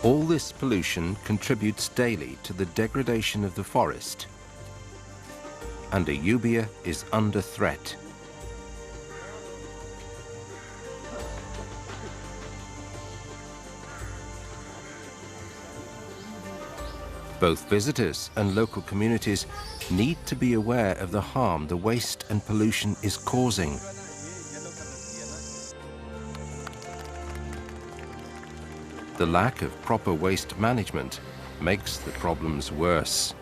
All this pollution contributes daily to the degradation of the forest, and Ayubia is under threat. Both visitors and local communities need to be aware of the harm the waste and pollution is causing. The lack of proper waste management makes the problems worse.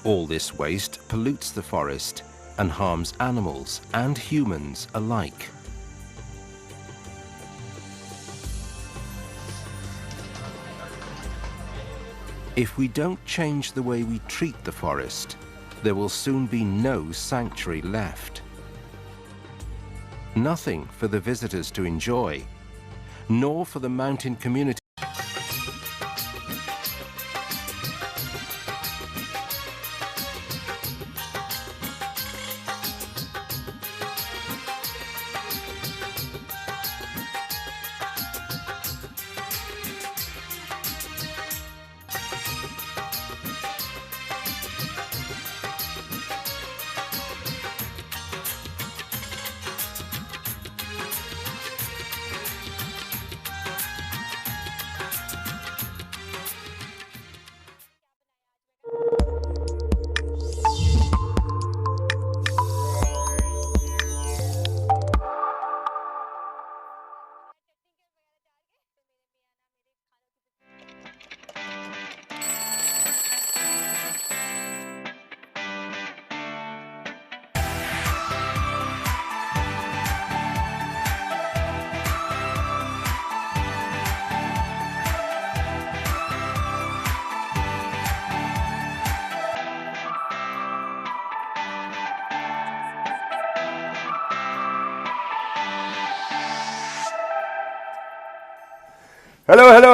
All this waste pollutes the forest and harms animals and humans alike. If we don't change the way we treat the forest, there will soon be no sanctuary left. Nothing for the visitors to enjoy, nor for the mountain community.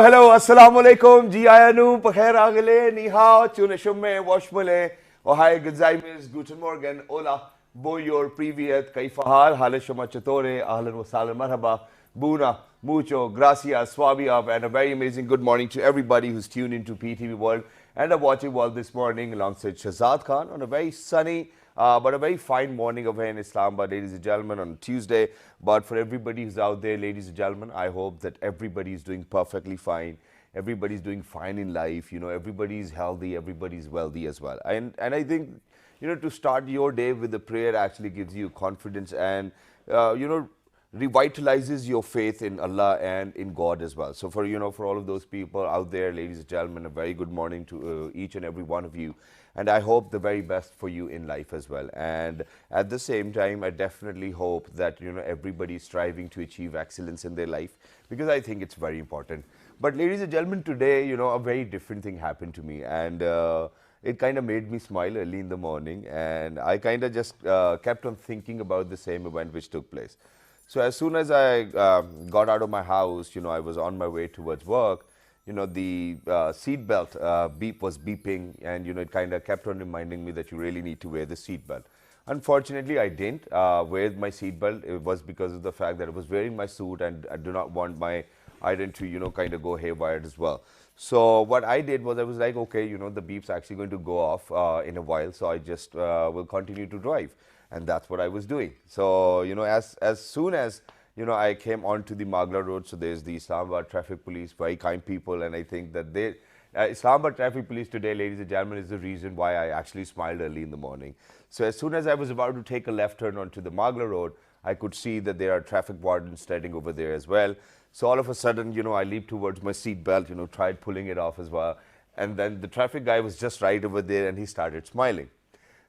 Hello, assalamu alaikum, ji ayanu, pakhair agale, ni hao, tune shumme, washmule, ohai, gadzaimis, guten morgen, hola, boyor, privyet, kaifahal, hale shoma chatore, ahlan wa salam, marhaba, buna, mucho, gracias, swabiab, and a very amazing good morning to everybody who's tuned into PTV World and are watching World this morning alongside Shahzad Khan on a very sunny, but a very fine morning over here in Islamabad, ladies and gentlemen, on Tuesday. But for everybody who's out there, ladies and gentlemen, I hope that everybody is doing perfectly fine. Everybody's doing fine in life. You know, everybody's healthy, everybody's wealthy as well. And I think, you know, to start your day with a prayer actually gives you confidence and, you know, revitalizes your faith in Allah and in God as well. So for, you know, for all of those people out there, ladies and gentlemen, a very good morning to each and every one of you. And I hope the very best for you in life as well. And at the same time, I definitely hope that, you know, everybody is striving to achieve excellence in their life, because I think it's very important. But ladies and gentlemen, today, you know, a very different thing happened to me, and it kind of made me smile early in the morning, and I kind of just kept on thinking about the same event which took place. So as soon as I got out of my house, you know, I was on my way towards work. You know, the seat belt beep was beeping, and, you know, it kind of kept on reminding me that you really need to wear the seat belt. Unfortunately, I didn't wear my seat belt. It was because of the fact that I was wearing my suit, and I do not want my iron to, you know, kind of go haywire as well. So what I did was I was like, okay, you know, the beep's actually going to go off in a while, so I just will continue to drive. And that's what I was doing. So, you know, as soon as, you know, I came onto the Magla Road, so there's the Islamabad Traffic Police, very kind people, and I think that they, Islamabad Traffic Police today, ladies and gentlemen, is the reason why I actually smiled early in the morning. So as soon as I was about to take a left turn onto the Magla Road, I could see that there are traffic wardens standing over there as well. So all of a sudden, you know, I leaped towards my seat belt, you know, tried pulling it off as well. And then the traffic guy was just right over there, and he started smiling.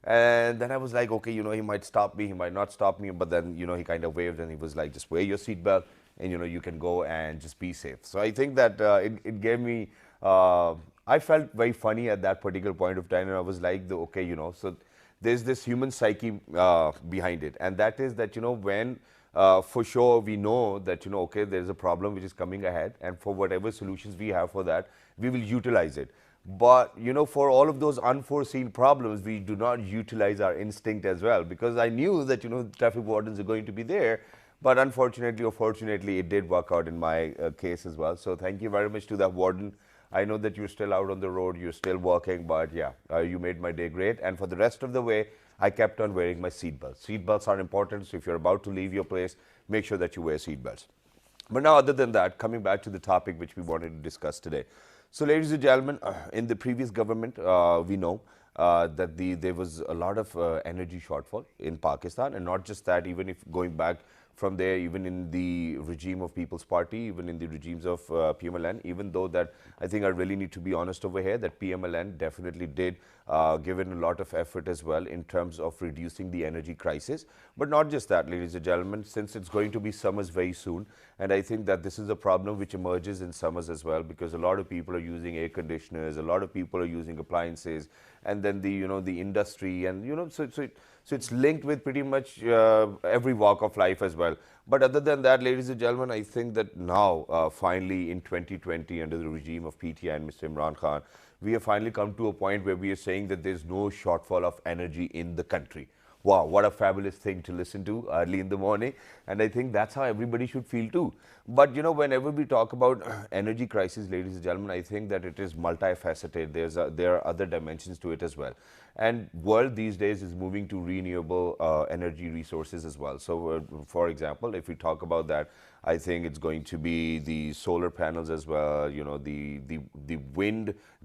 And then I was like, okay, you know, he might stop me, he might not stop me, but then, you know, he kind of waved and he was like, just wear your seatbelt and, you know, you can go and just be safe. So I think that it gave me, I felt very funny at that particular point of time, and I was like, okay, you know, so there's this human psyche behind it. And that is that, you know, when for sure we know that, you know, okay, there's a problem which is coming ahead, and for whatever solutions we have for that, we will utilize it. But, you know, for all of those unforeseen problems, we do not utilize our instinct as well, because I knew that, you know, traffic wardens are going to be there. But unfortunately or fortunately, it did work out in my case as well. So thank you very much to that warden. I know that you're still out on the road, you're still working, but yeah, you made my day great. And for the rest of the way, I kept on wearing my seatbelts. Seatbelts are important, so if you're about to leave your place, make sure that you wear seatbelts. But now, other than that, coming back to the topic which we wanted to discuss today. So, ladies and gentlemen, in the previous government, we know that there was a lot of energy shortfall in Pakistan, and not just that, even if going back from there, even in the regime of People's Party, even in the regimes of PMLN, even though that I think I really need to be honest over here, that PMLN definitely did give in a lot of effort as well in terms of reducing the energy crisis. But not just that, ladies and gentlemen, since it's going to be summers very soon, and I think that this is a problem which emerges in summers as well, because a lot of people are using air conditioners, a lot of people are using appliances, and then the industry, and so it's linked with pretty much every walk of life as well. But other than that, ladies and gentlemen, I think that now, finally in 2020, under the regime of PTI and Mr. Imran Khan, we have finally come to a point where we are saying that there's no shortfall of energy in the country. Wow, what a fabulous thing to listen to early in the morning. And I think that's how everybody should feel too. But whenever we talk about energy crisis, ladies and gentlemen, I think that it is multifaceted. There are other dimensions to it as well. And world these days is moving to renewable energy resources as well. So, for example, if we talk about that, I think it's going to be the solar panels as well, the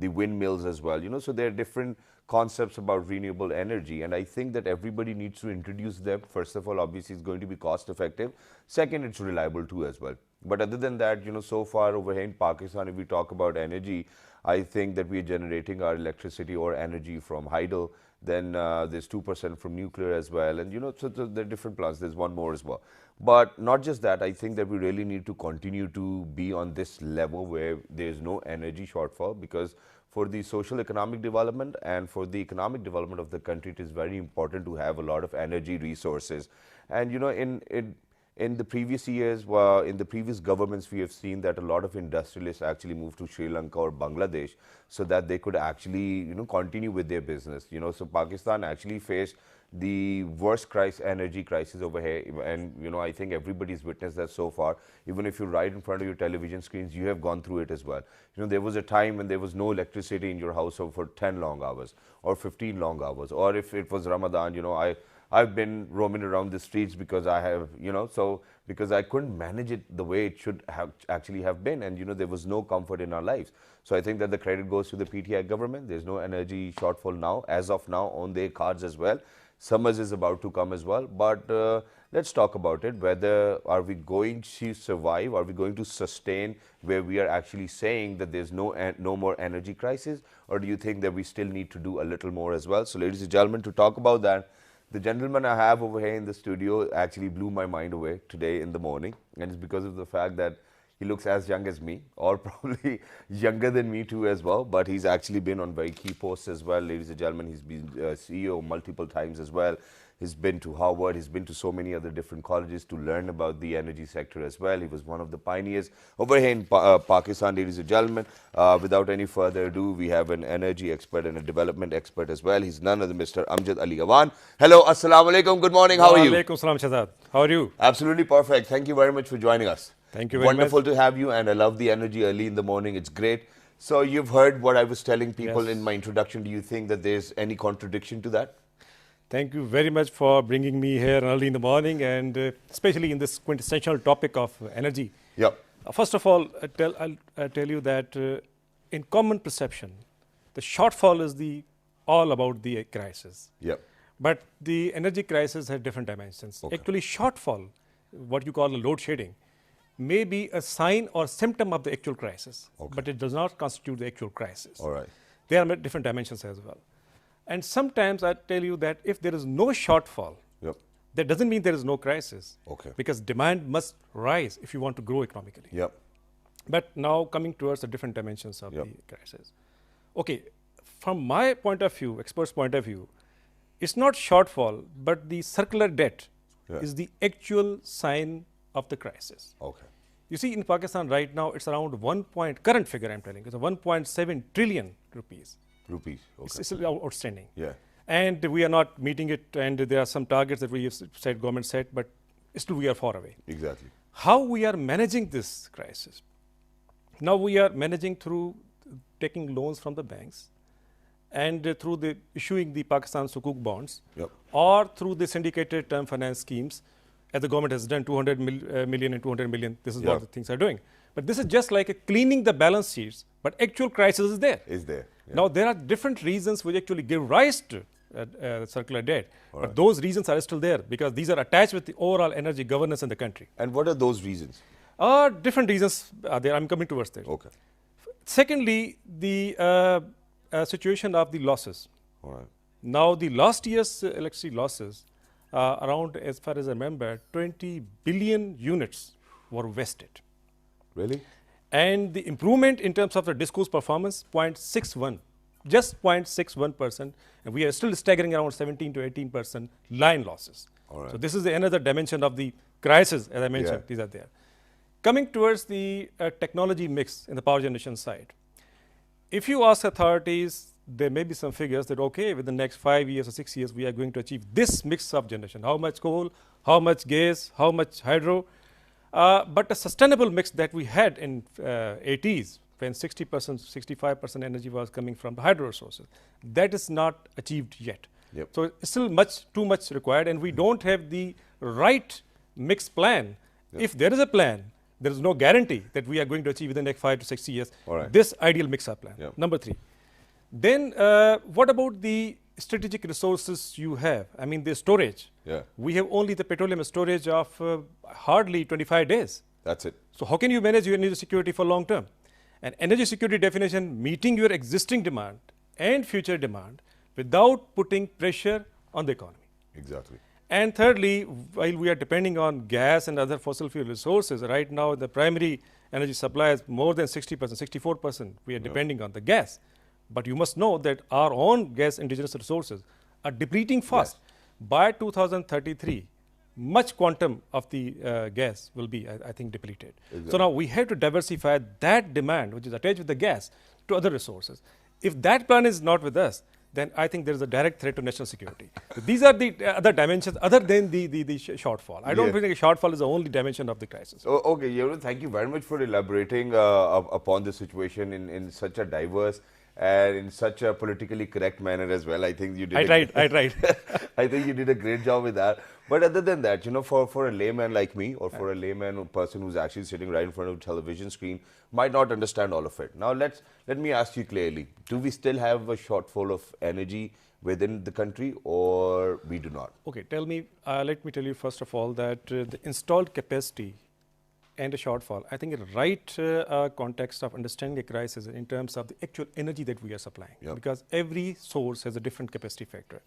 windmills as well, so there are different concepts about renewable energy, and I think that everybody needs to introduce them. First of all, obviously, it's going to be cost effective. Second, it's reliable too as well. But other than that, so far over here in Pakistan, if we talk about energy, I think that we are generating our electricity or energy from hydel. Then there's 2% from nuclear as well, and so there are different plants. There's one more as well. But not just that, I think that we really need to continue to be on this level where there's no energy shortfall, because for the social economic development and for the economic development of the country, it is very important to have a lot of energy resources. And in the previous years, in the previous governments, we have seen that a lot of industrialists actually moved to Sri Lanka or Bangladesh so that they could actually continue with their business. So Pakistan actually faced the worst energy crisis over here, and I think everybody's witnessed that so far. Even if you're right in front of your television screens, you have gone through it as well. There was a time when there was no electricity in your house for 10 long hours or 15 long hours, or if it was Ramadan, I've been roaming around the streets because I have, because I couldn't manage it the way it should have actually have been, and there was no comfort in our lives. So I think that the credit goes to the PTI government. There's no energy shortfall now, as of now, on their cards as well. Summers is about to come as well, but let's talk about it. Whether are we going to survive? Are we going to sustain where we are actually saying that there's no more energy crisis, or do you think that we still need to do a little more as well? So, ladies and gentlemen, to talk about that, the gentleman I have over here in the studio actually blew my mind away today in the morning, and it's because of the fact that he looks as young as me, or probably younger than me too as well, but he's actually been on very key posts as well, ladies and gentlemen. He's been CEO multiple times as well. He's been to Harvard, he's been to so many other different colleges to learn about the energy sector as well. He was one of the pioneers over here in Pakistan, ladies and gentlemen. Without any further ado, we have an energy expert and a development expert as well. He's none other than Mr. Amjad Ali Awan. Hello, assalamu alaikum, good morning, how are you? Wa alaikum salam, Shahzad. How are you? Absolutely perfect. Thank you very much for joining us. Thank you very much. Wonderful to have you, and I love the energy early in the morning. It's great. So you've heard what I was telling people in my introduction. Do you think that there's any contradiction to that? Thank you very much for bringing me here early in the morning, and especially in this quintessential topic of energy. Yep. First of all, I'll tell you that in common perception, the shortfall is all about the crisis. Yep. But the energy crisis has different dimensions. Okay. Actually, shortfall, what you call a load shedding, may be a sign or symptom of the actual crisis, but it does not constitute the actual crisis. All right. There are different dimensions as well. And sometimes I tell you that if there is no shortfall, that doesn't mean there is no crisis. Okay. Because demand must rise if you want to grow economically. Yep. But now coming towards the different dimensions of the crisis. Okay, from my point of view, expert's point of view, it's not shortfall, but the circular debt is the actual sign of the crisis. Okay. You see, in Pakistan right now, it's around current figure I'm telling you, it's 1.7 trillion rupees. Okay. It's outstanding. Yeah. And we are not meeting it, and there are some targets that we have said, government set, but still we are far away. Exactly. How we are managing this crisis? Now we are managing through taking loans from the banks and through the issuing the Pakistan Sukuk bonds, or through the syndicated term finance schemes, as the government has done 200 million and 200 million. This is what the things are doing. But this is just like a cleaning the balance sheets, but actual crisis is there. Now there are different reasons which actually give rise to circular debt, but those reasons are still there because these are attached with the overall energy governance in the country. And what are those reasons? Different reasons are there. I'm coming towards that. Okay. Secondly, the situation of the losses. Now, the last year's electricity losses, around, as far as I remember, 20 billion units were wasted. Really? And the improvement in terms of the discourse performance, 0.61, just 0.61%, and we are still staggering around 17 to 18% line losses. So this is another dimension of the crisis, as I mentioned, these are there. Coming towards the technology mix in the power generation side, if you ask authorities, there may be some figures that, okay, within the next 5 years or 6 years, we are going to achieve this mix of generation. How much coal, how much gas, how much hydro. But a sustainable mix that we had in 80s, when 60%, 65% energy was coming from the hydro resources, that is not achieved yet. So it's still too much required, and we don't have the right mix plan. If there is a plan, there is no guarantee that we are going to achieve within the next 5 to 6 years this ideal mix-up plan. Number 3. Then what about the strategic resources you have? I mean, the storage. We have only the petroleum storage of hardly 25 days. That's it. So how can you manage your energy security for long term? And energy security definition, meeting your existing demand and future demand without putting pressure on the economy. Exactly. And thirdly, while we are depending on gas and other fossil fuel resources, right now the primary energy supply is more than 60%, 64%. We are depending on the gas. But you must know that our own gas indigenous resources are depleting fast. By 2033, much quantum of the gas will be, I think, depleted. So now we have to diversify that demand, which is attached with the gas, to other resources. If that plan is not with us, then I think there is a direct threat to national security. So these are the other dimensions other than the shortfall. I don't think a shortfall is the only dimension of the crisis. Okay, thank you very much for elaborating upon the situation in such a diverse and in such a politically correct manner as well. I think you did. I tried. I think you did a great job with that. But other than that, for a layman like me, or for a layman or person who's actually sitting right in front of a television screen, might not understand all of it. Now, let me ask you clearly: do we still have a shortfall of energy within the country, or we do not? Okay, let me tell you first of all that the installed capacity and a shortfall, I think in the right context of understanding a crisis in terms of the actual energy that we are supplying, because every source has a different capacity factor.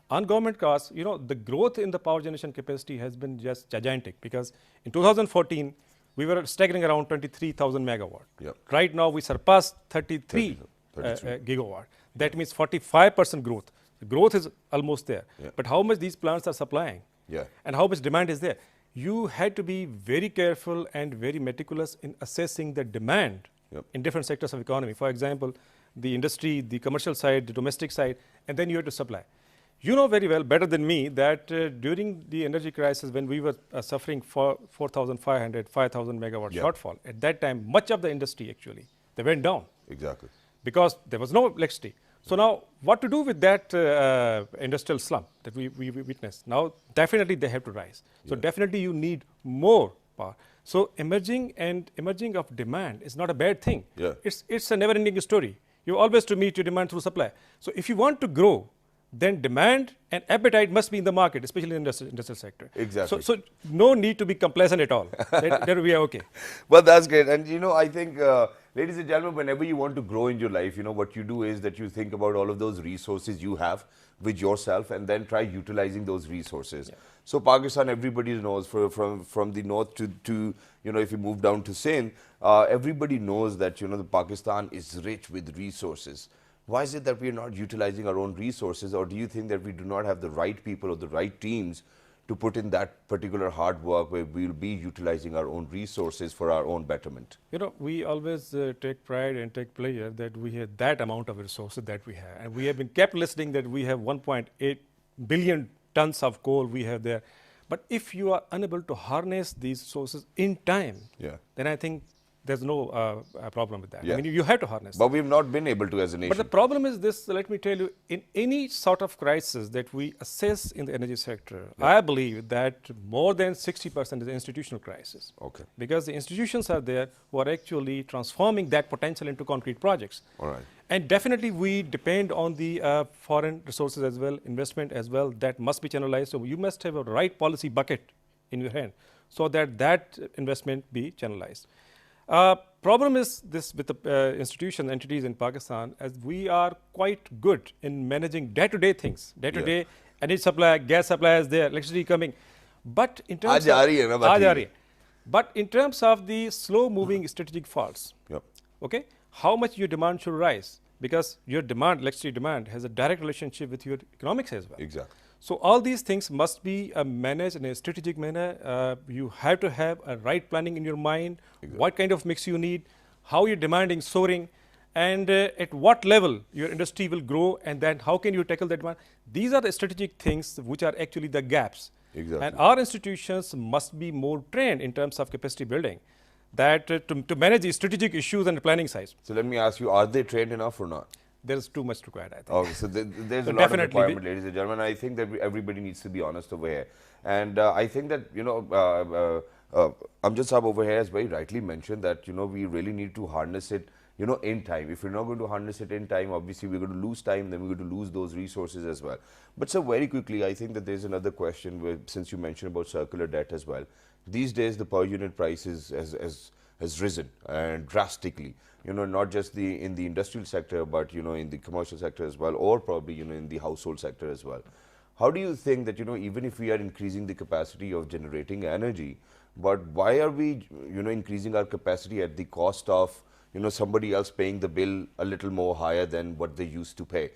On government costs, the growth in the power generation capacity has been just gigantic, because in 2014, we were staggering around 23,000 megawatt. Right now, we surpassed 33 gigawatt. That means 45% growth. The growth is almost there. But how much these plants are supplying and how much demand is there? You had to be very careful and very meticulous in assessing the demand in different sectors of economy. For example, the industry, the commercial side, the domestic side, and then you have to supply. You know very well, better than me, that during the energy crisis, when we were suffering for 4,500, 5,000 megawatt shortfall, at that time, much of the industry actually, they went down. Exactly. Because there was no electricity. So now, what to do with that industrial slump that we witnessed? Now, definitely they have to rise. So definitely you need more power. So emerging of demand is not a bad thing. It's a never-ending story. You always to meet your demand through supply. So if you want to grow, then demand and appetite must be in the market, especially in the industrial sector. Exactly. So no need to be complacent at all. That we are okay. Well, that's great. And I think, ladies and gentlemen, whenever you want to grow in your life, what you do is that you think about all of those resources you have with yourself and then try utilizing those resources. So Pakistan, everybody knows from the north to if you move down to Sindh, everybody knows that, the Pakistan is rich with resources. Why is it that we are not utilizing our own resources, or do you think that we do not have the right people or the right teams to put in that particular hard work where we will be utilizing our own resources for our own betterment? We always take pride and take pleasure that we have that amount of resources that we have. And we have been kept listening that we have 1.8 billion tons of coal we have there. But if you are unable to harness these sources in time, then I think there's no problem with that. I mean, you have to harness. But we've not been able to as a nation. But the problem is this, let me tell you, in any sort of crisis that we assess in the energy sector, I believe that more than 60% is institutional crisis. Okay. Because the institutions are there who are actually transforming that potential into concrete projects. All right. And definitely we depend on the foreign resources as well, investment as well, that must be channelized. So you must have a right policy bucket in your hand so that that investment be channelized. Problem is this with the institution entities in Pakistan, as we are quite good in managing day-to-day things, day-to-day energy supply, gas supply is there, electricity coming. But in terms but in terms of the slow-moving strategic faults, okay, how much your demand should rise? Because your demand, electricity demand, has a direct relationship with your economics as well. Exactly. So all these things must be managed in a strategic manner. You have to have a right planning in your mind, what kind of mix you need, how your demand is soaring, and at what level your industry will grow, and then how can you tackle that demand. These are the strategic things which are actually the gaps. Exactly. And our institutions must be more trained in terms of capacity building, that to manage the strategic issues and the planning size. So let me ask you, are they trained enough or not? There's too much required, I think. Okay, so there's a lot of requirement, ladies and gentlemen. I think that everybody needs to be honest over here. And I think that, you know, Amjad Saab over here has very rightly mentioned that, you know, we really need to harness it, you know, in time. If we're not going to harness it in time, obviously we're going to lose time, then we're going to lose those resources as well. But so very quickly, I think that there's another question where, since you mentioned about circular debt as well. These days, the per unit prices has risen and drastically. You know, not just in the industrial sector, but, you know, in the commercial sector as well, or probably, you know, in the household sector as well. How do you think that, you know, even if we are increasing the capacity of generating energy, but why are we, you know, increasing our capacity at the cost of, you know, somebody else paying the bill a little more higher than what they used to pay?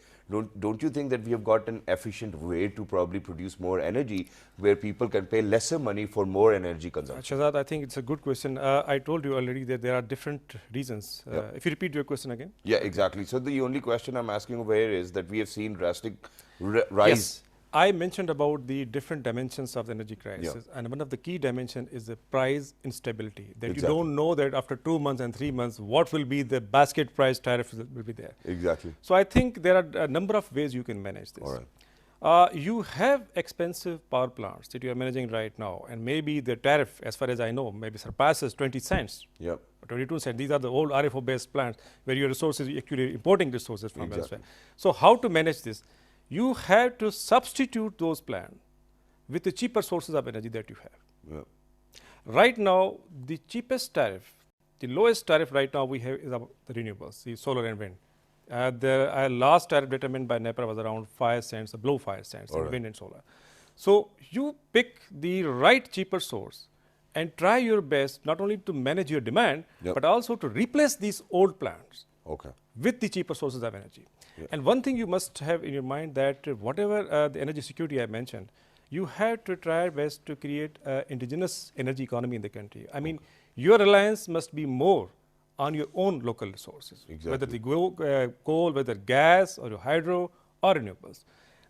Don't you think that we have got an efficient way to probably produce more energy where people can pay lesser money for more energy consumption? Shahzad, I think it's a good question. I told you already that there are different reasons. If you repeat your question again. Yeah, exactly. So the only question I'm asking over here is that we have seen drastic rise. Yes. I mentioned about the different dimensions of the energy crisis, and one of the key dimensions is the price instability, that you don't know that after 2 months and 3 months, what will be the basket price tariff will be there. Exactly. So I think there are a number of ways you can manage this. All right. You have expensive power plants that you are managing right now, and maybe the tariff, as far as I know, maybe surpasses 20 cents. Yep. 22 cents. These are the old RFO-based plants where your resources, actually importing resources from elsewhere. So how to manage this? You have to substitute those plants with the cheaper sources of energy that you have. Yep. Right now, the cheapest tariff, the lowest tariff right now we have is about the renewables, the solar and wind. The last tariff determined by NEPA was around 5 cents, below 5 cents in wind and solar. So you pick the right cheaper source and try your best not only to manage your demand, but also to replace these old plants with the cheaper sources of energy. And one thing you must have in your mind that whatever the energy security I mentioned, you have to try your best to create an indigenous energy economy in the country. I mean, your reliance must be more on your own local resources, whether the coal, whether gas or your hydro or renewables.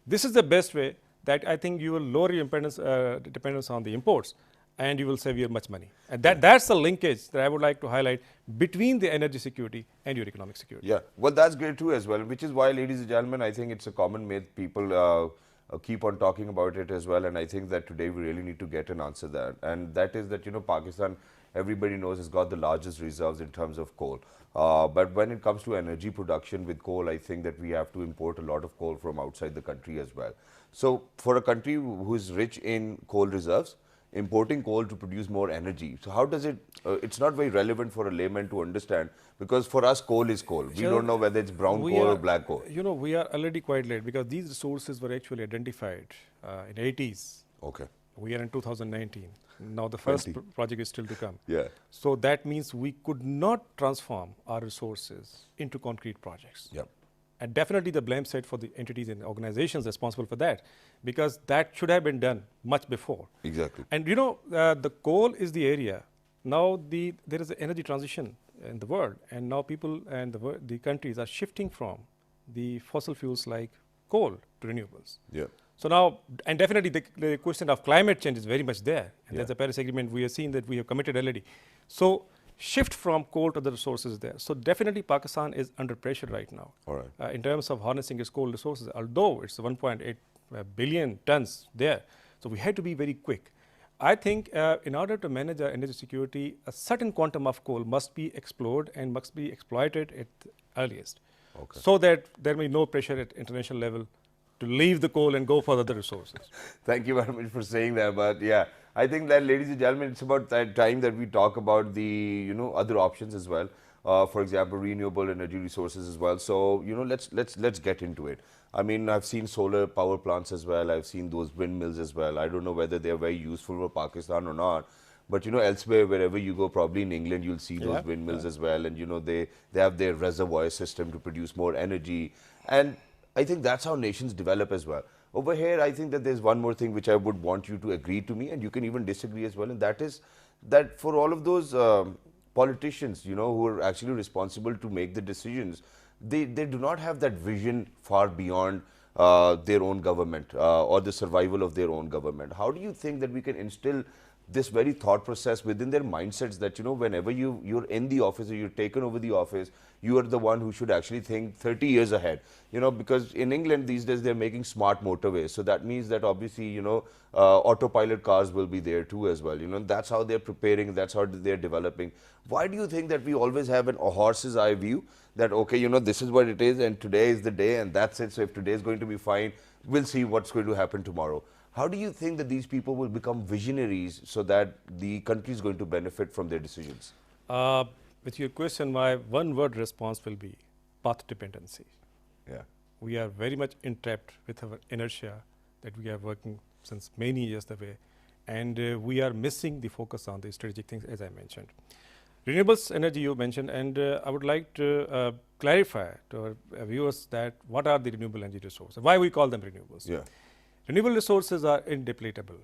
This is the best way that I think you will lower your dependence on the imports, and you will save you much money. And that's the linkage that I would like to highlight between the energy security and your economic security. Yeah, well, that's great too as well, which is why, ladies and gentlemen, I think it's a common myth. People keep on talking about it as well, and I think that today we really need to get an answer there. And that is that, you know, Pakistan, everybody knows, has got the largest reserves in terms of coal. But when it comes to energy production with coal, I think that we have to import a lot of coal from outside the country as well. So for a country who is rich in coal reserves, importing coal to produce more energy. So how does it, it's not very relevant for a layman to understand, because for us coal is coal. We don't know whether it's brown coal or black coal. You know, we are already quite late because these resources were actually identified in the 80s. Okay. We are in 2019. Now the first project is still to come. Yeah. So that means we could not transform our resources into concrete projects. Yep. And definitely the blame set for the entities and organizations responsible for that, because that should have been done much before. Exactly. And you know, the coal is the area. Now there is an energy transition in the world, and now people and the countries are shifting from the fossil fuels like coal to renewables. Yeah. So now, and definitely the question of climate change is very much there. And there's a Paris Agreement, we have seen that we have committed already. So shift from coal to the resources there. So definitely Pakistan is under pressure right now. All right. In terms of harnessing its coal resources, although it's 1.8 billion tons there. So we had to be very quick. I think in order to manage our energy security, a certain quantum of coal must be explored and must be exploited at the earliest. Okay. So that there may be no pressure at international level to leave the coal and go for other resources. Thank you very much for saying that. But yeah, I think that, ladies and gentlemen, it's about that time that we talk about the other options as well. For example, renewable energy resources as well. So let's get into it. I mean, I've seen solar power plants as well. I've seen those windmills as well. I don't know whether they're very useful for Pakistan or not. But elsewhere, wherever you go, probably in England, you'll see those windmills as well. And they have their reservoir system to produce more energy. And I think that's how nations develop as well. Over here, I think that there's one more thing which I would want you to agree to me, and you can even disagree as well, and that is that for all of those politicians, who are actually responsible to make the decisions, they do not have that vision far beyond their own government or the survival of their own government. How do you think that we can instill this very thought process within their mindsets that, whenever you're in the office or you're taken over the office, you are the one who should actually think 30 years ahead, because in England these days they're making smart motorways. So that means that obviously, autopilot cars will be there too as well. That's how they're preparing, that's how they're developing. Why do you think that we always have a horse's eye view that, okay, this is what it is and today is the day and that's it. So if today is going to be fine, we'll see what's going to happen tomorrow. How do you think that these people will become visionaries so that the country is going to benefit from their decisions? With your question, my one-word response will be path dependency. Yeah. We are very much entrapped with our inertia that we are working since many years the way, and we are missing the focus on the strategic things, as I mentioned. Renewables energy you mentioned, and I would like to clarify to our viewers that what are the renewable energy resources, why we call them renewables. Yeah. Renewable resources are indepletable,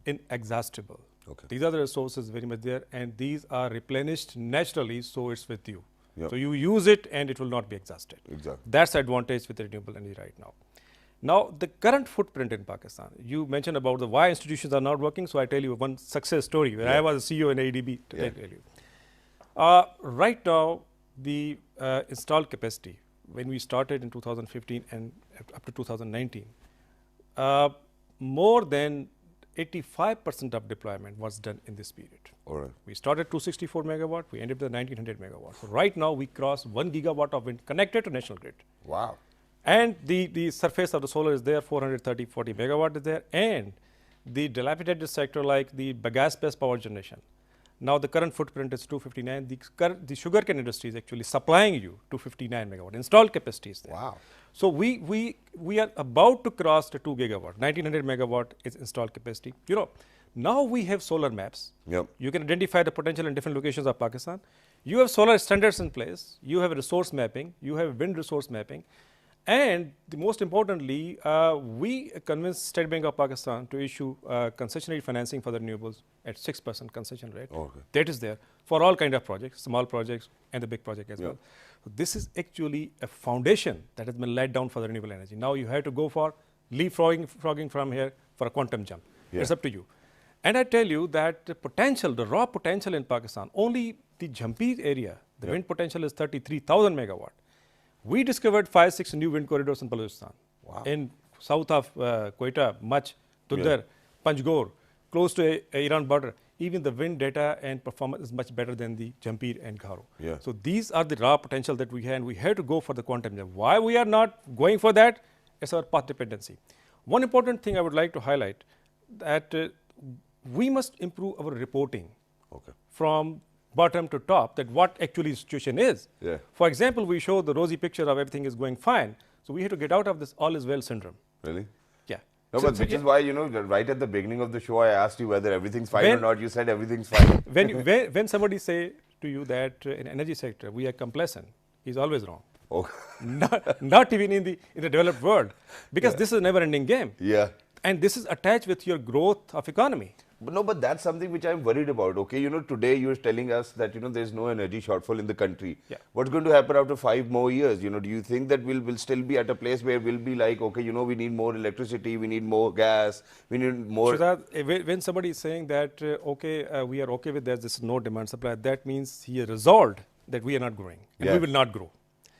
inexhaustible. Okay. These are the resources very much there, and these are replenished naturally, so it's with you. Yep. So you use it and it will not be exhausted. Exactly. That's the advantage with renewable energy right now. Now, the current footprint in Pakistan, you mentioned about the why institutions are not working, so I tell you one success story where I was a CEO in ADB to tell you. Right now, the installed capacity, when we started in 2015 and up to 2019, more than 85% of deployment was done in this period. All right. We started 264 megawatt, we ended with 1900 megawatt. So right now we crossed 1 gigawatt of wind connected to national grid. Wow. And the surface of the solar is there, 430, 40 megawatt is there. And the dilapidated sector like the gas-based power generation. Now the current footprint is 259. The sugarcane industry is actually supplying you 259 megawatt. Installed capacity is there. Wow. So we are about to cross the 2 gigawatt. 1900 megawatt is installed capacity. Now we have solar maps. Yep. You can identify the potential in different locations of Pakistan. You have solar standards in place. You have resource mapping. You have wind resource mapping. And the most importantly, we convinced State Bank of Pakistan to issue concessionary financing for the renewables at 6% concession rate. Okay. That is there for all kind of projects, small projects and the big project as well. So this is actually a foundation that has been laid down for the renewable energy. Now you have to go for leapfrogging from here for a quantum jump. It's up to you. And I tell you that the potential, the raw potential in Pakistan, only the Jamshid area, the wind potential is 33,000 megawatt. We discovered 5-6 new wind corridors in Balochistan. Wow. In south of Quetta, Mach, Tudar, Panjgor, close to Iran border. Even the wind data and performance is much better than the Jampir and Gharo. So these are the raw potential that we have, and we have to go for the quantum jump. Why we are not going for that? It's our path dependency. One important thing I would like to highlight that we must improve our reporting from bottom to top, that what actually the situation is. For example, we show the rosy picture of everything is going fine. So we have to get out of this all is well syndrome. Really? Yeah. No, but which is why, right at the beginning of the show, I asked you whether everything's fine or not. You said everything's fine. When somebody say to you that in energy sector we are complacent, he's always wrong. Not even in the developed world, because this is a never-ending game. And this is attached with your growth of economy. But no, but that's something which I'm worried about. Okay, today you're telling us that, there's no energy shortfall in the country. Yeah. What's going to happen after 5 more years? Do you think that we'll still be at a place where we'll be like, okay, we need more electricity, we need more gas, we need more... Shahzad, when somebody is saying that, we are okay with that, this is no demand supply, that means he has resolved that we are not growing and we will not grow.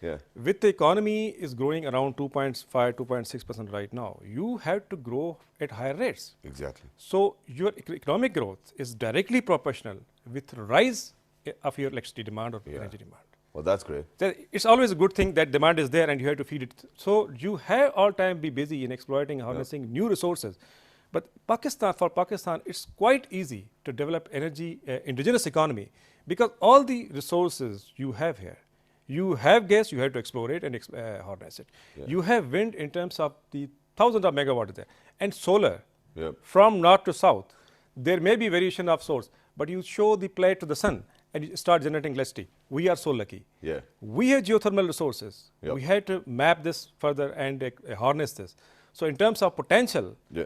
Yeah. With the economy is growing around 2.5, 2.6% right now, you have to grow at higher rates. Exactly. So your economic growth is directly proportional with rise of your electricity demand or energy demand. Well, that's great. So it's always a good thing that demand is there and you have to feed it. So you have all time be busy in exploiting, harnessing new resources. But for Pakistan, it's quite easy to develop energy, indigenous economy, because all the resources you have here. You have gas, you have to explore it and harness it. Yeah. You have wind in terms of the thousands of megawatts there. And solar, Yep. from north to south. There may be variation of source, but you show the plate to the sun and you start generating electricity. We are so lucky. Yeah. We have geothermal resources. Yep. We had to map this further and harness this. So in terms of potential, Yeah.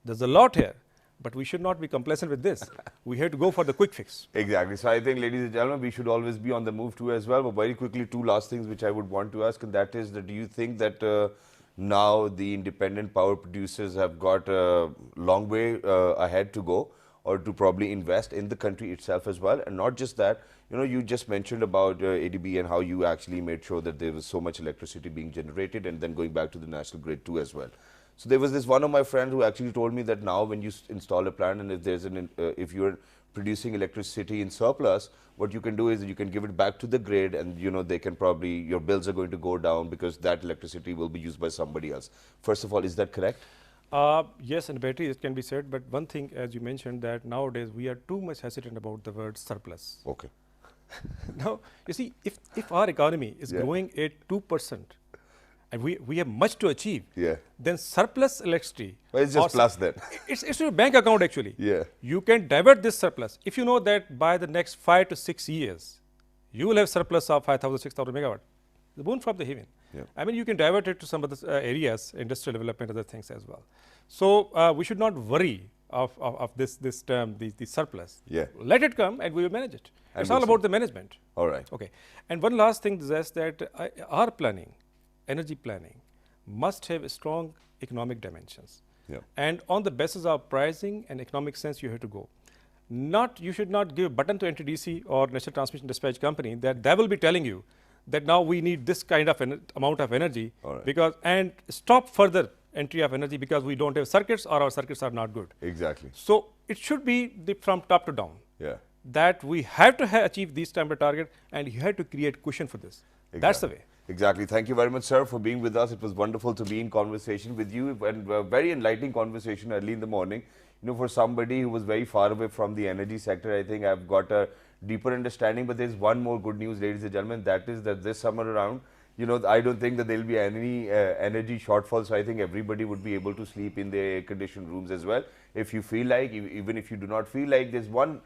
there's a lot here. But we should not be complacent with this. We have to go for the quick fix. Exactly. So I think, ladies and gentlemen, we should always be on the move too as well. But very quickly, two last things which I would want to ask, and that is that do you think that now the independent power producers have got a long way ahead to go, or to probably invest in the country itself as well? And not just that, you just mentioned about ADB and how you actually made sure that there was so much electricity being generated and then going back to the national grid too as well. So there was this one of my friends who actually told me that now when you install a plant and if there's if you're producing electricity in surplus, what you can do is you can give it back to the grid, and they can probably, your bills are going to go down because that electricity will be used by somebody else. First of all, is that correct? Yes, and battery, it can be said, but one thing, as you mentioned, that nowadays we are too much hesitant about the word surplus. Okay. Now, you see, if our economy is growing at 2%, and we have much to achieve, then surplus electricity... Well, it's just plus then. It's your bank account actually. Yeah. You can divert this surplus. If you know that by the next 5 to 6 years, you will have surplus of 5,000, 6,000 megawatt, the boon from the heaven. Yeah. I mean, you can divert it to some other areas, industrial development, other things as well. So we should not worry of this term, the surplus. Yeah. Let it come and we will manage it. It's all about the management. All right. Okay. And one last thing is that our planning, energy planning, must have strong economic dimensions. Yeah. And on the basis of pricing and economic sense, you have to go. You should not give a button to NTDC or National Transmission Dispatch Company that they will be telling you that now we need this kind of amount of energy, and stop further entry of energy because we don't have circuits or our circuits are not good. Exactly. So it should be from top to down. Yeah. That we have to achieve these temporary target, and you have to create cushion for this. Exactly. That's the way. Exactly. Thank you very much, sir, for being with us. It was wonderful to be in conversation with you, and a very enlightening conversation early in the morning. For somebody who was very far away from the energy sector, I think I've got a deeper understanding. But there's one more good news, ladies and gentlemen, that is that this summer around, I don't think that there'll be any energy shortfall. So I think everybody would be able to sleep in their air-conditioned rooms as well. If you feel like, even if you do not feel like, there's one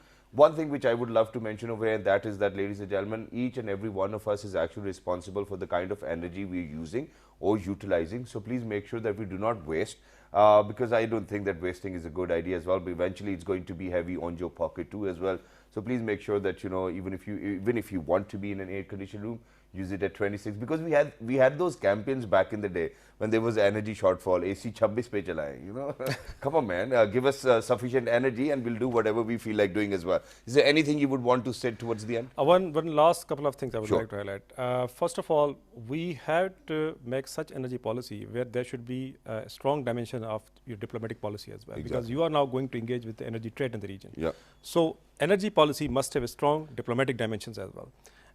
thing which I would love to mention over here, and that is that, ladies and gentlemen, each and every one of us is actually responsible for the kind of energy we're using or utilizing. So please make sure that we do not waste, because I don't think that wasting is a good idea as well, but eventually it's going to be heavy on your pocket too as well. So please make sure that, even if you want to be in an air-conditioned room, use it at 26, because we had those campaigns back in the day when there was energy shortfall, AC 26 pe chalaye, Come on, man, give us sufficient energy and we'll do whatever we feel like doing as well. Is there anything you would want to say towards the end? One last couple of things I would like to highlight. First of all, we have to make such energy policy where there should be a strong dimension of your diplomatic policy as well, because you are now going to engage with the energy trade in the region. Yeah. So energy policy must have a strong diplomatic dimensions as well.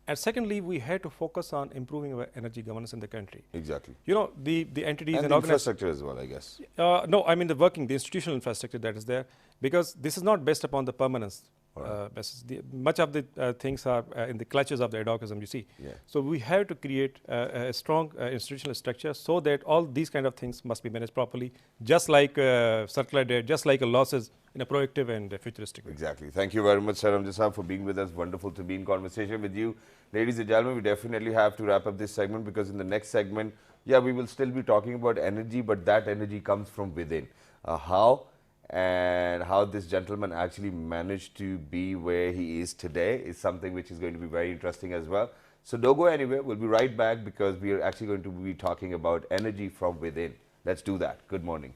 And secondly, we had to focus on improving our energy governance in the country. Exactly. The entities and the infrastructure as well, I guess. No, I mean the institutional infrastructure that is there, because this is not based upon the permanence basis. Much of the things are in the clutches of the ad hocism, you see. Yeah. So we have to create a strong institutional structure so that all these kind of things must be managed properly, just like circular debt, just like losses, in a proactive and futuristic way. Exactly. Thank you very much, sir Amjad, for being with us. Wonderful to be in conversation with you. Ladies and gentlemen, we definitely have to wrap up this segment, because in the next segment, we will still be talking about energy, but that energy comes from within. How how this gentleman actually managed to be where he is today is something which is going to be very interesting as well. So don't go anywhere. We'll be right back because we are actually going to be talking about energy from within. Let's do that. Good morning.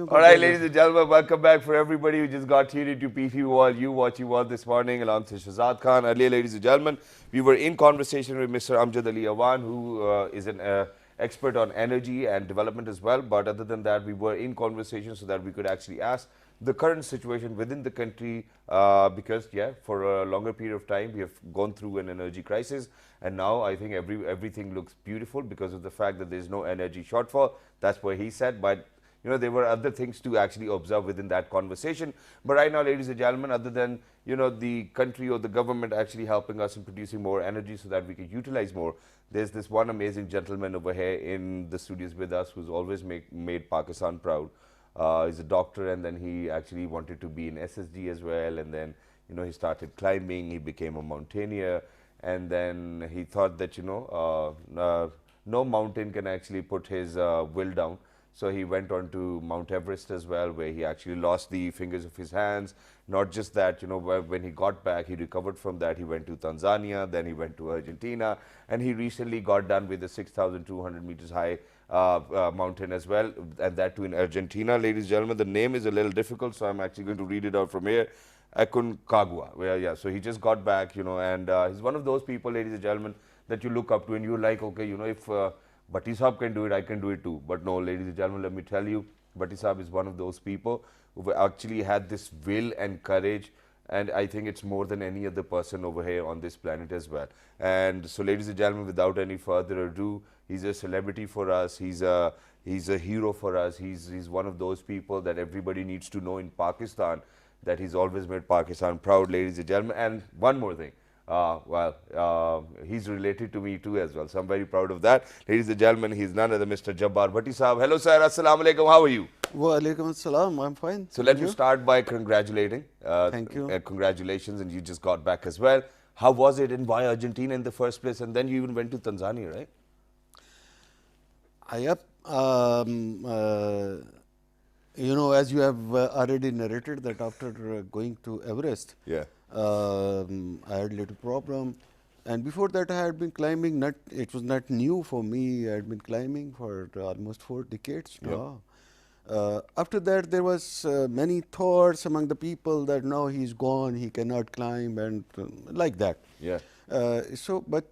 All right, ladies and gentlemen, welcome back for everybody who just got tuned into PTV World. You watching World this morning along with Shahzad Khan. Earlier, ladies and gentlemen, we were in conversation with Mr. Amjad Awan, who is an expert on energy and development as well. But other than that, we were in conversation so that we could actually ask the current situation within the country because, yeah, for a longer period of time, we have gone through an energy crisis. And now I think everything looks beautiful because of the fact that there's no energy shortfall. That's what he said. But you know, there were other things to actually observe within that conversation. But right now, ladies and gentlemen, other than, you know, the country or the government actually helping us in producing more energy so that we can utilize more, there's this one amazing gentleman over here in the studios with us who's always made Pakistan proud. He's a doctor, and then he actually wanted to be in SSG as well. And then, you know, he started climbing, he became a mountaineer. And then he thought that, you know, no mountain can actually put his will down. So he went on to Mount Everest as well, where he actually lost the fingers of his hands. Not just that, you know, when he got back, he recovered from that. He went to Tanzania, then he went to Argentina, and he recently got done with the 6,200 meters high mountain as well, and that too in Argentina. Ladies and gentlemen, the name is a little difficult, so I'm actually going to read it out from here. Aconcagua. Well, yeah, so he just got back, you know, and he's one of those people, ladies and gentlemen, that you look up to and you're like, okay, you know, if Bhatti Saab can do it, I can do it too. But no, ladies and gentlemen, let me tell you, Bhatti Saab is one of those people who actually had this will and courage, and I think it's more than any other person over here on this planet as well. And so, ladies and gentlemen, without any further ado, he's a celebrity for us. He's a hero for us. He's one of those people that everybody needs to know in Pakistan, that he's always made Pakistan proud, ladies and gentlemen. And one more thing. He's related to me too as well, so I'm very proud of that. Ladies and gentlemen, he's none other Mr. Jabbar Bhatti Saab. Hello sir, assalamu alaikum, how are you? Wa alaikum assalam, I'm fine. So let me start by congratulating. Thank you. Congratulations, and you just got back as well. How was it, and why Argentina in the first place, and then you even went to Tanzania, right? You know, as you have already narrated that after going to Everest, Yeah. I had a little problem, and before that I had been climbing. It was not new for me. I had been climbing for almost 4 decades now. After that, there was many thoughts among the people that now he's gone, he cannot climb, and like that. Yeah. But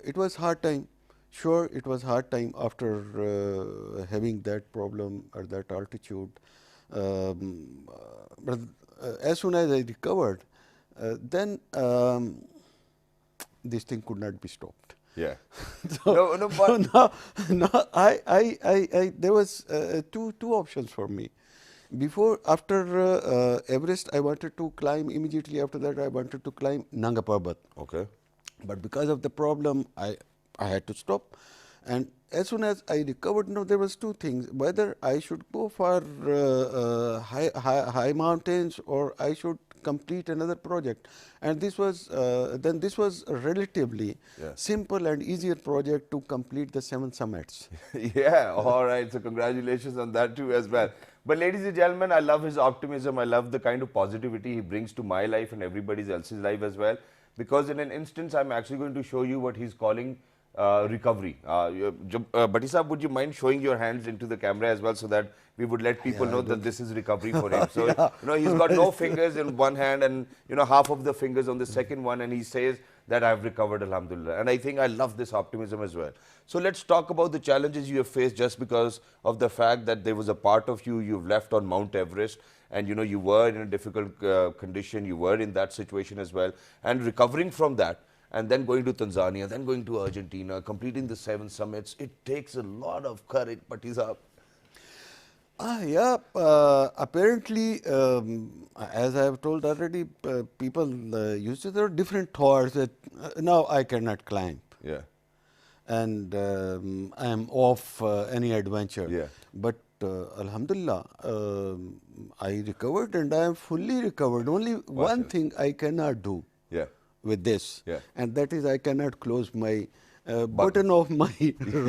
it was hard time. Sure, it was hard time after having that problem at that altitude. But as soon as I recovered, then this thing could not be stopped. Yeah. So, No, so but now there was two options for me. After Everest, I wanted to climb. Immediately after that, I wanted to climb Nanga Parbat. okay. But because of the problem, I had to stop. And as soon as I recovered, there was two things: whether I should go for high mountains or I should complete another project. And this was this was a relatively Yeah. simple and easier project to complete the 7 summits. Yeah, all right. So congratulations on that too as well. But ladies and gentlemen, I love his optimism. I love the kind of positivity he brings to my life and everybody else's life as well. Because in an instance, I'm actually going to show you what he's calling recovery. Bhatti Saab, would you mind showing your hands into the camera as well so that we would let people know that this is recovery for him? So, he's got no fingers in one hand and, half of the fingers on the second one, and he says that I've recovered, alhamdulillah. And I think I love this optimism as well. So let's talk about the challenges you have faced just because of the fact that there was a part of you've left on Mount Everest, and you were in a difficult condition, you were in that situation as well, and recovering from that, and then going to Tanzania, then going to Argentina, completing the 7 summits. It takes a lot of courage, Bhatti Saab. Yeah, apparently, as I have told already, people used to, there are different thoughts that now I cannot climb. Yeah. And I am off any adventure. Yeah. But alhamdulillah, I recovered and I am fully recovered. Only one thing I cannot do Yeah. with this, Yeah. and that is I cannot close my button of my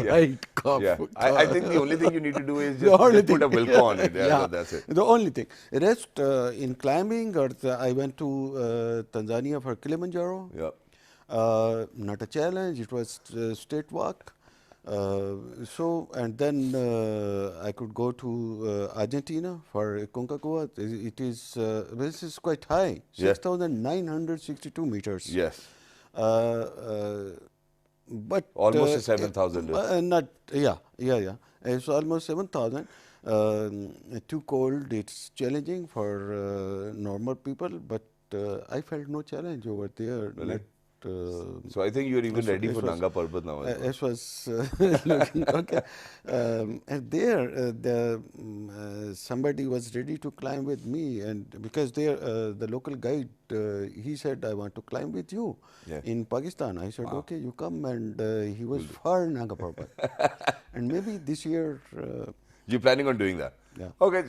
right cuff. Yeah. I think the only thing you need to do is just put a Wilco on it. Yeah, that's it. The only thing. Rest in climbing, I went to Tanzania for Kilimanjaro. Yeah. Not a challenge. It was straight walk. And then I could go to Argentina for Concagua. This is quite high, 6,962 meters. Yes. But almost 7,000. It's almost 7,000. Too cold. It's challenging for normal people, but I felt no challenge over there. Really? So I think you're even ready for Nanga Parbat now. It was looking okay. And there, somebody was ready to climb with me, and because the local guide, he said, "I want to climb with you in Pakistan." I said, "Okay, you come," and he was for Nanga Parbat. And maybe this year. You're planning on doing that? Yeah. Okay,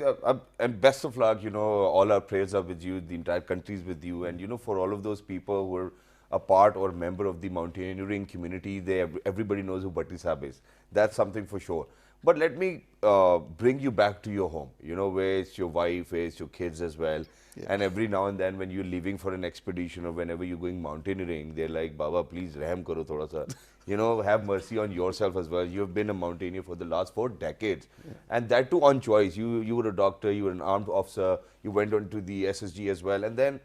and best of luck. All our prayers are with you. The entire country is with you, and for all of those people who are a part or member of the mountaineering community, everybody knows who Bhatti Saab is. That's something for sure. But let me bring you back to your home, where it's your wife, where it's your kids as well. Yeah. And every now and then when you're leaving for an expedition or whenever you're going mountaineering, they're like, Baba, please rahm karo thoda sa. Have mercy on yourself as well. You have been a mountaineer for the last 4 decades. Yeah. And that too on choice. You were a doctor, you were an armed officer, you went on to the SSG as well. And then,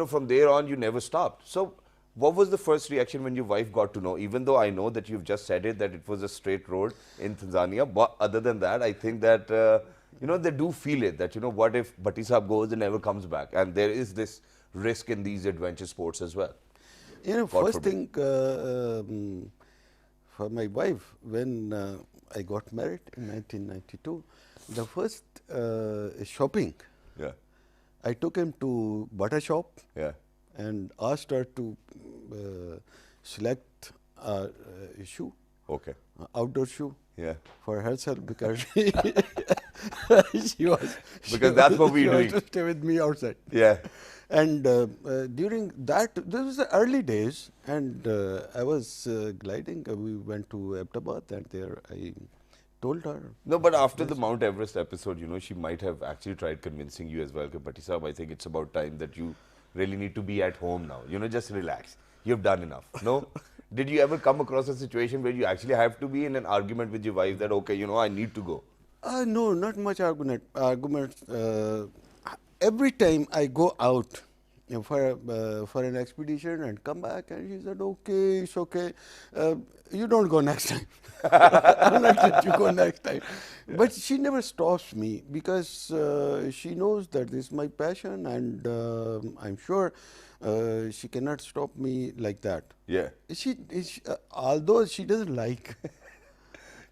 from there on, you never stopped. So, what was the first reaction when your wife got to know? Even though I know that you've just said it, that it was a straight road in Tanzania, but other than that, I think that, they do feel it, that, what if Bhatti Saab goes and never comes back? And there is this risk in these adventure sports as well. First thing, for my wife, when I got married in 1992, the first shopping, I took him to butter shop. Yeah. And asked her to select a shoe, outdoor shoe, for herself because she was because that's what we do. To stay with me outside. Yeah. And during that, this was the early days, and I was gliding. We went to Ahmedabad, and there I told her. No, but after the Mount Everest episode, she might have actually tried convincing you as well. Bhatti Saab, I think it's about time that you really need to be at home now. Just relax. You've done enough. No? Did you ever come across a situation where you actually have to be in an argument with your wife that, okay, I need to go? No, not much argument. Every time I go out for an expedition and come back, and she said, okay, it's okay, you don't go next time. I'll not let you go next time. Yeah. But she never stops me because she knows that this is my passion, and I'm sure she cannot stop me like that. Yeah. Although she doesn't like.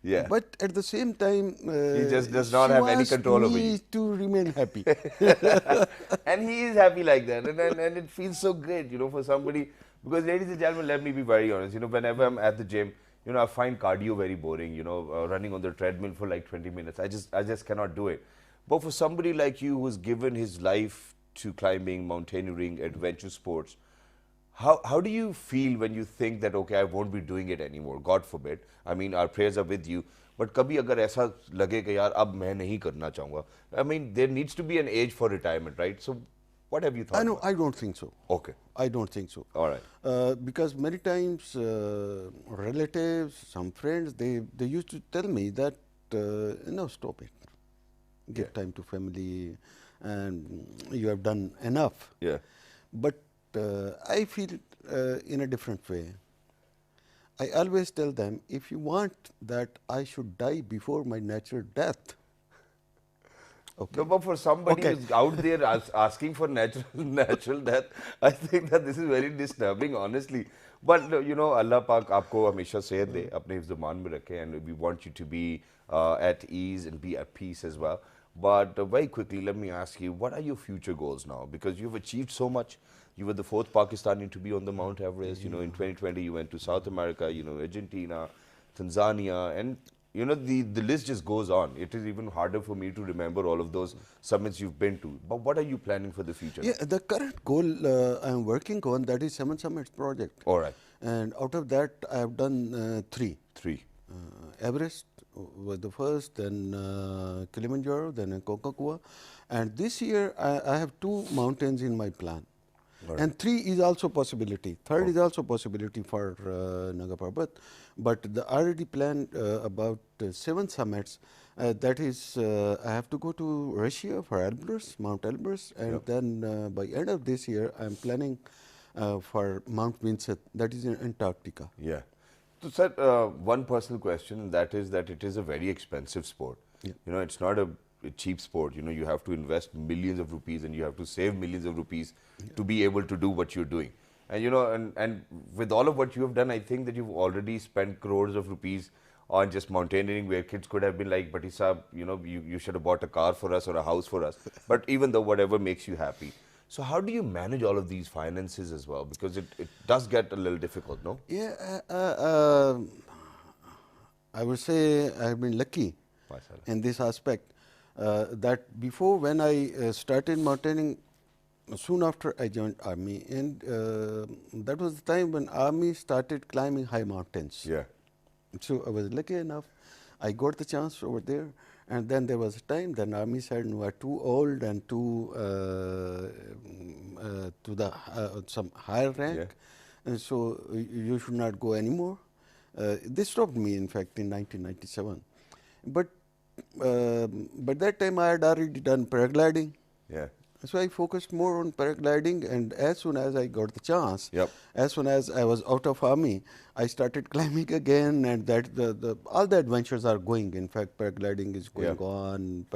Yeah. But at the same time, he just does not have any control over you. To remain happy. And he is happy like that. And it feels so great, you know, for somebody. Because ladies and gentlemen, let me be very honest. You know, whenever I'm at the gym, you know, I find cardio very boring, you know, running on the treadmill for like 20 minutes. I just cannot do it. But for somebody like you who's given his life to climbing, mountaineering, adventure sports, how do you feel when you think that, okay, I won't be doing it anymore, God forbid. I mean, our prayers are with you. But kabhi agar aisa lage कि यार अब मैं नहीं करना चाहूँगा. I mean, there needs to be an age for retirement, right? So, what have you thought? I don't think so. Okay. I don't think so. All right. Because many times relatives, some friends, they used to tell me that, stop it. Give time to family, and you have done enough. Yeah. But I feel in a different way. I always tell them, if you want that I should die before my natural death. Okay. No, but for somebody who's out there asking for natural death, I think that this is very disturbing, honestly. But you know, Allah Pak aapko hamesha sehat de, apne hifz-e-maan mein rakhe, and we want you to be at ease and be at peace as well. But very quickly, let me ask you, what are your future goals now? Because you've achieved so much. You were the 4th Pakistani to be on the Mount Everest. You know, in 2020, you went to South America, you know, Argentina, Tanzania, and you know, the list just goes on. It is even harder for me to remember all of those summits you've been to. But what are you planning for the future? Yeah, the current goal I'm working on, that is 7 Summits project. All right. And out of that, I have done 3. 3. Everest was the first, then Kilimanjaro, then Aconcagua. And this year, I have 2 mountains in my plan. Right. And 3 is also possibility. 3rd is also possibility for Naga Parbat. But the already planned about 7 summits. That is, I have to go to Russia for Elbrus, Mount Elbrus, and then by end of this year, I am planning for Mount Vincent. That is in Antarctica. Yeah. So, sir, one personal question, that is that it is a very expensive sport. Yeah. You know, it's not a cheap sport. You know, you have to invest millions of rupees and you have to save millions of rupees to be able to do what you're doing. And you know, and with all of what you have done, I think that you've already spent crores of rupees on just mountaineering, where kids could have been like, Bhatti Saab, you know, you should have bought a car for us or a house for us. But even though whatever makes you happy. So how do you manage all of these finances as well? Because it does get a little difficult, no? Yeah, I would say I have been lucky in this aspect. That before, when I started mountaineering, soon after I joined army, and that was the time when army started climbing high mountains. Yeah. So I was lucky enough, I got the chance over there, and then there was a time then army said, you are too old and too to the some higher rank, and so you should not go anymore. They stopped me, in fact, in 1997. But that time I had already done paragliding. Yeah. So I focused more on paragliding, and as soon as I got the chance, as soon as I was out of army, I started climbing again, and that all the adventures are going. In fact, paragliding is going on.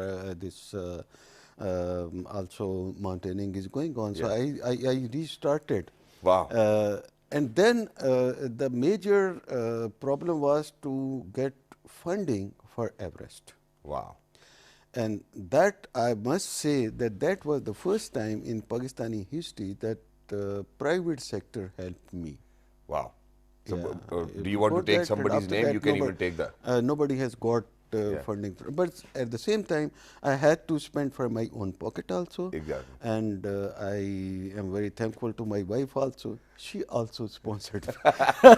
Also mountaineering is going on. So I restarted. Wow. And then the major problem was to get funding for Everest. Wow. And that, I must say, that was the first time in Pakistani history that the private sector helped me. Wow. So do you want to take somebody's name? You can even take that. Nobody has got funding. But at the same time, I had to spend for my own pocket also. Exactly. And I am very thankful to my wife also. She also sponsored me.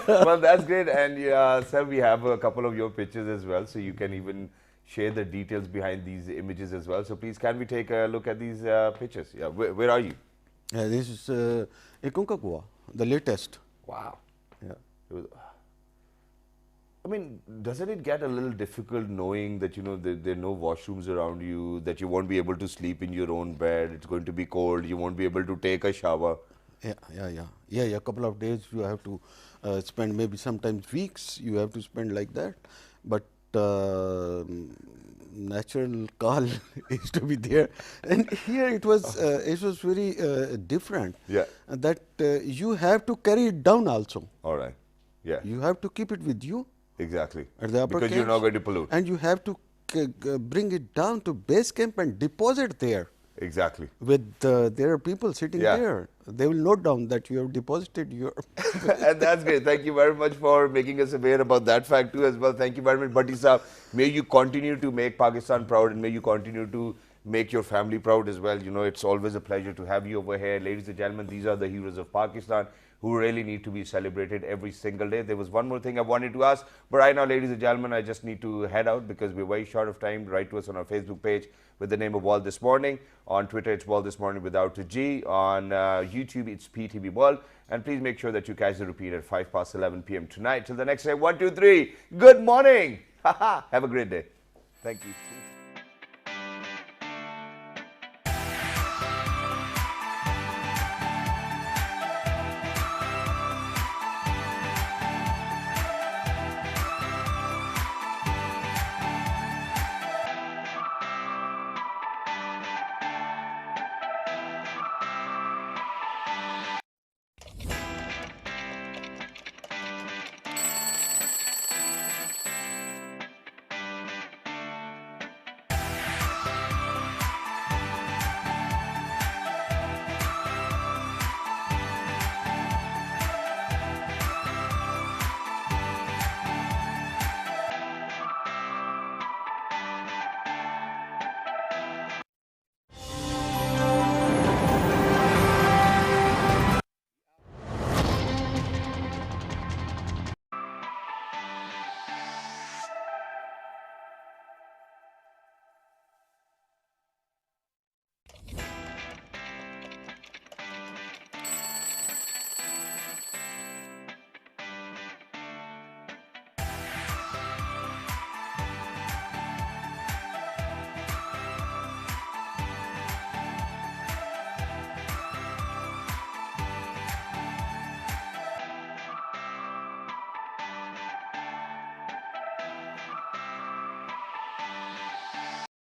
Well, that's great. And sir, we have a couple of your pictures as well. So you can even share the details behind these images as well. So please, can we take a look at these pictures? Yeah, where are you? This is Aconcagua, the latest. Wow. Yeah. I mean, doesn't it get a little difficult knowing that, you know, there are no washrooms around you, that you won't be able to sleep in your own bed, it's going to be cold, you won't be able to take a shower? Yeah. Couple of days you have to spend, maybe sometimes weeks you have to spend like that. But natural call is to be there, and here it was very different. Yeah. That you have to carry it down also. All right. Yeah. You have to keep it with you. Exactly. At the upper because you're camps, not going to pollute. and you have to bring it down to base camp and deposit there. Exactly. With there are people sitting there. They will note down that you have deposited your. And that's great. Thank you very much for making us aware about that fact too as well. Thank you very much, Bhatti Saab. May you continue to make Pakistan proud, and may you continue to make your family proud as well. You know, it's always a pleasure to have you over here. Ladies and gentlemen, these are the heroes of Pakistan who really need to be celebrated every single day. There was one more thing I wanted to ask, but right now, ladies and gentlemen, I just need to head out because we're very short of time. Write to us on our Facebook page with the name of World This Morning. On Twitter, it's World This Morning without a G. On YouTube, it's PTV World. And please make sure that you catch the repeat at 11 p.m. tonight. Till the next day, 1, 2, 3. Good morning. Have a great day. Thank you.